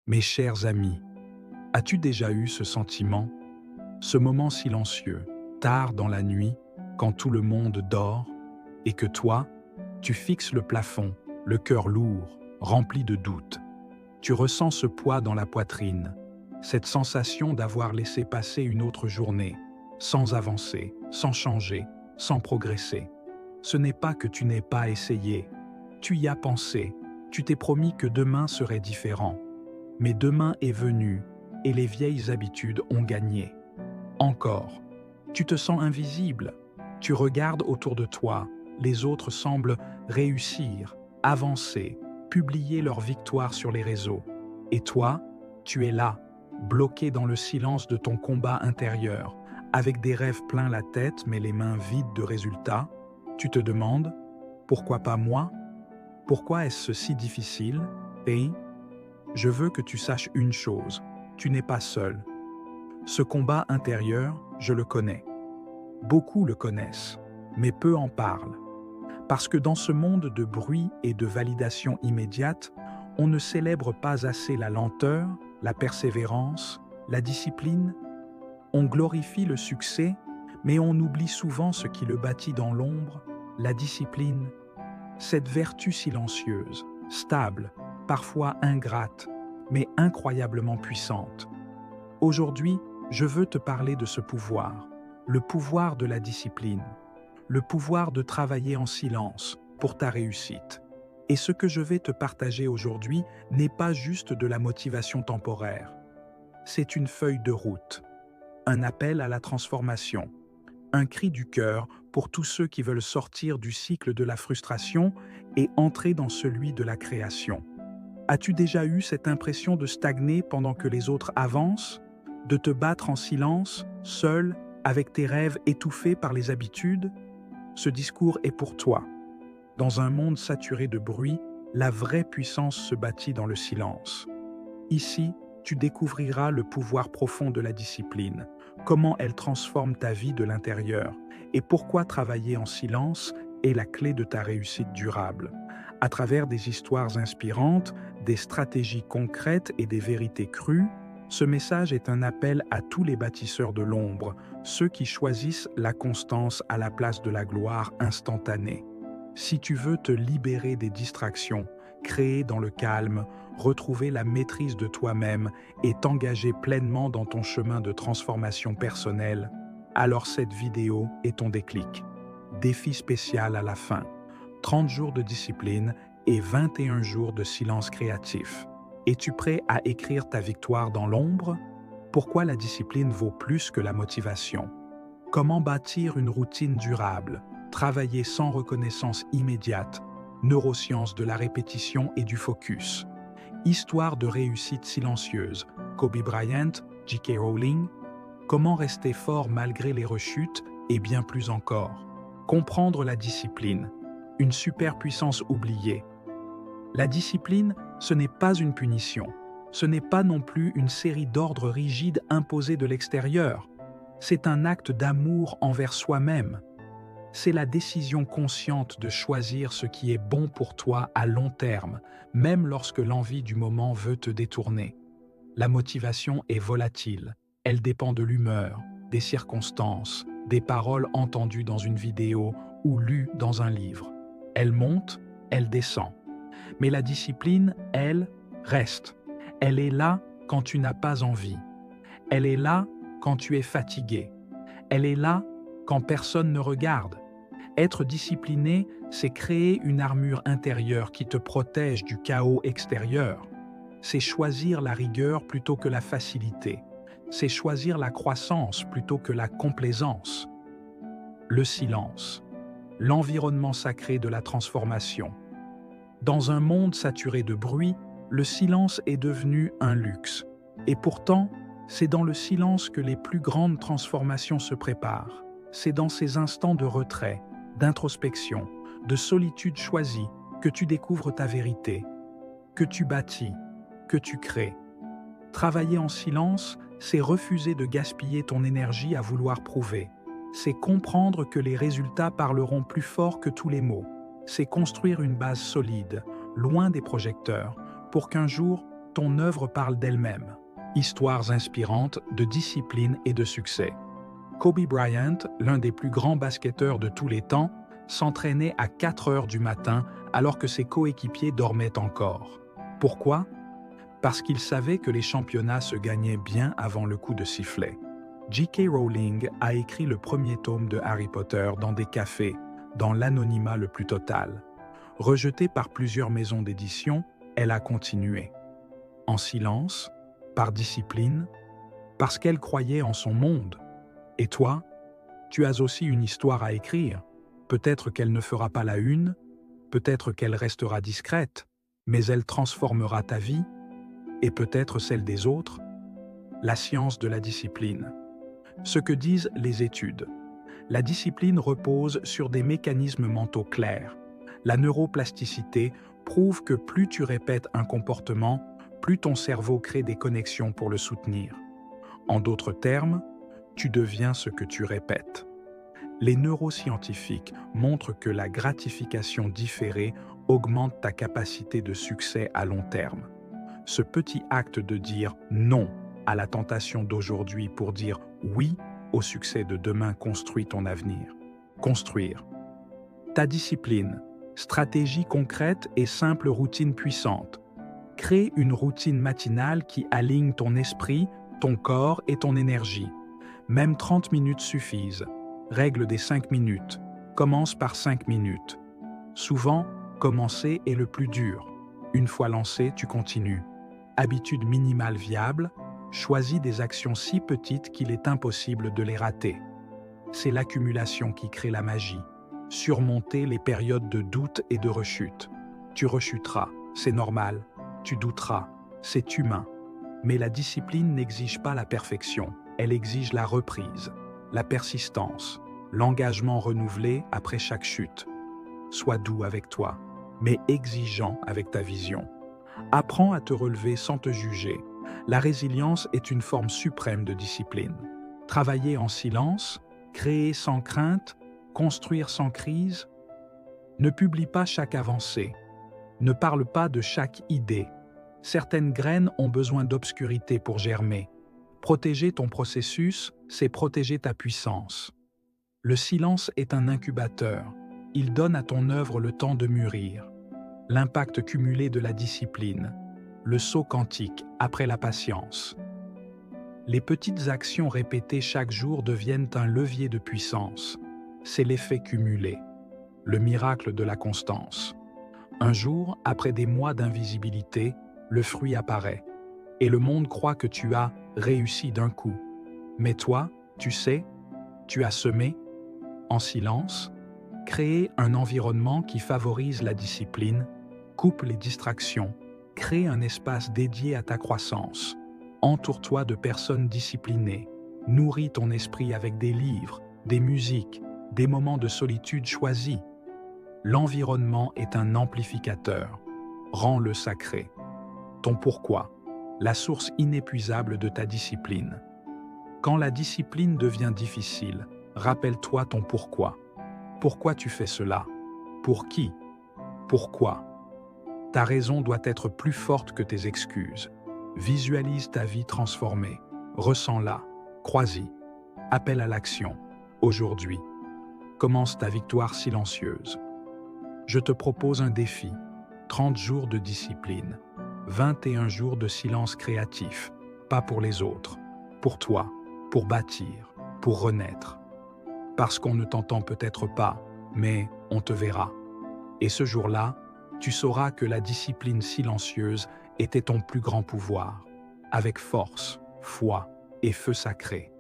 Mes chers amis, as-tu déjà eu ce sentiment, ce moment silencieux, tard dans la nuit, quand tout le monde dort, et que toi, tu fixes le plafond, le cœur lourd, rempli de doutes. Tu ressens ce poids dans la poitrine, cette sensation d'avoir laissé passer une autre journée, sans avancer, sans changer, sans progresser. Ce n'est pas que tu n'aies pas essayé, tu y as pensé, tu t'es promis que demain serait différent. Mais demain est venu et les vieilles habitudes ont gagné. Encore, tu te sens invisible, tu regardes autour de toi, les autres semblent réussir, avancer, publier leur victoire sur les réseaux. Et toi, tu es là, bloqué dans le silence de ton combat intérieur, avec des rêves plein la tête mais les mains vides de résultats. Tu te demandes, pourquoi pas moi? Pourquoi est-ce si difficile? Et je veux que tu saches une chose, tu n'es pas seul. Ce combat intérieur, je le connais. Beaucoup le connaissent, mais peu en parlent. Parce que dans ce monde de bruit et de validation immédiate, on ne célèbre pas assez la lenteur, la persévérance, la discipline. On glorifie le succès, mais on oublie souvent ce qui le bâtit dans l'ombre, la discipline. Cette vertu silencieuse, stable, parfois ingrate, mais incroyablement puissante. Aujourd'hui, je veux te parler de ce pouvoir, le pouvoir de la discipline, le pouvoir de travailler en silence pour ta réussite. Et ce que je vais te partager aujourd'hui n'est pas juste de la motivation temporaire. C'est une feuille de route, un appel à la transformation, un cri du cœur pour tous ceux qui veulent sortir du cycle de la frustration et entrer dans celui de la création. As-tu déjà eu cette impression de stagner pendant que les autres avancent, de te battre en silence, seul, avec tes rêves étouffés par les habitudes? Ce discours est pour toi. Dans un monde saturé de bruit, la vraie puissance se bâtit dans le silence. Ici, tu découvriras le pouvoir profond de la discipline, comment elle transforme ta vie de l'intérieur et pourquoi travailler en silence est la clé de ta réussite durable. À travers des histoires inspirantes, des stratégies concrètes et des vérités crues, ce message est un appel à tous les bâtisseurs de l'ombre, ceux qui choisissent la constance à la place de la gloire instantanée. Si tu veux te libérer des distractions, créer dans le calme, retrouver la maîtrise de toi-même et t'engager pleinement dans ton chemin de transformation personnelle, alors cette vidéo est ton déclic. Défi spécial à la fin. 30 jours de discipline et 21 jours de silence créatif. Es-tu prêt à écrire ta victoire dans l'ombre? Pourquoi la discipline vaut plus que la motivation? Comment bâtir une routine durable? Travailler sans reconnaissance immédiate? Neurosciences de la répétition et du focus. Histoire de réussite silencieuse. Kobe Bryant, J.K. Rowling. Comment rester fort malgré les rechutes et bien plus encore. Comprendre la discipline. Une superpuissance oubliée. La discipline, ce n'est pas une punition. Ce n'est pas non plus une série d'ordres rigides imposés de l'extérieur. C'est un acte d'amour envers soi-même. C'est la décision consciente de choisir ce qui est bon pour toi à long terme, même lorsque l'envie du moment veut te détourner. La motivation est volatile. Elle dépend de l'humeur, des circonstances, des paroles entendues dans une vidéo ou lues dans un livre. Elle monte, elle descend. Mais la discipline, elle, reste. Elle est là quand tu n'as pas envie. Elle est là quand tu es fatigué. Elle est là quand personne ne regarde. Être discipliné, c'est créer une armure intérieure qui te protège du chaos extérieur. C'est choisir la rigueur plutôt que la facilité. C'est choisir la croissance plutôt que la complaisance. Le silence, l'environnement sacré de la transformation. Dans un monde saturé de bruit, le silence est devenu un luxe. Et pourtant, c'est dans le silence que les plus grandes transformations se préparent. C'est dans ces instants de retrait, d'introspection, de solitude choisie que tu découvres ta vérité, que tu bâtis, que tu crées. Travailler en silence, c'est refuser de gaspiller ton énergie à vouloir prouver. C'est comprendre que les résultats parleront plus fort que tous les mots. C'est construire une base solide, loin des projecteurs, pour qu'un jour, ton œuvre parle d'elle-même. Histoires inspirantes de discipline et de succès. Kobe Bryant, l'un des plus grands basketteurs de tous les temps, s'entraînait à 4 heures du matin alors que ses coéquipiers dormaient encore. Pourquoi? Parce qu'il savait que les championnats se gagnaient bien avant le coup de sifflet. J.K. Rowling a écrit le premier tome de Harry Potter dans des cafés, dans l'anonymat le plus total. Rejetée par plusieurs maisons d'édition, elle a continué. En silence, par discipline, parce qu'elle croyait en son monde. Et toi, tu as aussi une histoire à écrire. Peut-être qu'elle ne fera pas la une, peut-être qu'elle restera discrète, mais elle transformera ta vie, et peut-être celle des autres. La science de la discipline. Ce que disent les études. La discipline repose sur des mécanismes mentaux clairs. La neuroplasticité prouve que plus tu répètes un comportement, plus ton cerveau crée des connexions pour le soutenir. En d'autres termes, tu deviens ce que tu répètes. Les neuroscientifiques montrent que la gratification différée augmente ta capacité de succès à long terme. Ce petit acte de dire non à la tentation d'aujourd'hui pour dire oui au succès de demain construit ton avenir. Construire. Ta discipline, stratégie concrète et simple routine puissante. Crée une routine matinale qui aligne ton esprit, ton corps et ton énergie. Même 30 minutes suffisent. Règle des 5 minutes. Commence par 5 minutes. Souvent, commencer est le plus dur. Une fois lancé, tu continues. Habitude minimale viable, choisis des actions si petites qu'il est impossible de les rater. C'est l'accumulation qui crée la magie. Surmonter les périodes de doute et de rechute. Tu rechuteras, c'est normal. Tu douteras, c'est humain. Mais la discipline n'exige pas la perfection. Elle exige la reprise, la persistance, l'engagement renouvelé après chaque chute. Sois doux avec toi, mais exigeant avec ta vision. Apprends à te relever sans te juger. La résilience est une forme suprême de discipline. Travailler en silence, créer sans crainte, construire sans crise. Ne publie pas chaque avancée. Ne parle pas de chaque idée. Certaines graines ont besoin d'obscurité pour germer. Protéger ton processus, c'est protéger ta puissance. Le silence est un incubateur. Il donne à ton œuvre le temps de mûrir. L'impact cumulé de la discipline. Le saut quantique après la patience. Les petites actions répétées chaque jour deviennent un levier de puissance. C'est l'effet cumulé. Le miracle de la constance. Un jour, après des mois d'invisibilité, le fruit apparaît. Et le monde croit que tu as réussi d'un coup. Mais toi, tu sais, tu as semé, en silence, créé un environnement qui favorise la discipline, coupe les distractions, crée un espace dédié à ta croissance. Entoure-toi de personnes disciplinées. Nourris ton esprit avec des livres, des musiques, des moments de solitude choisis. L'environnement est un amplificateur. Rends-le sacré. Ton pourquoi, la source inépuisable de ta discipline. Quand la discipline devient difficile, rappelle-toi ton pourquoi. Pourquoi tu fais cela? Pour qui? Pourquoi? Ta raison doit être plus forte que tes excuses. Visualise ta vie transformée. Ressens-la. Crois-y. Appelle à l'action. Aujourd'hui. Commence ta victoire silencieuse. Je te propose un défi. 30 jours de discipline. 21 jours de silence créatif. Pas pour les autres. Pour toi. Pour bâtir. Pour renaître. Parce qu'on ne t'entend peut-être pas, mais on te verra. Et ce jour-là, tu sauras que la discipline silencieuse était ton plus grand pouvoir, avec force, foi et feu sacré.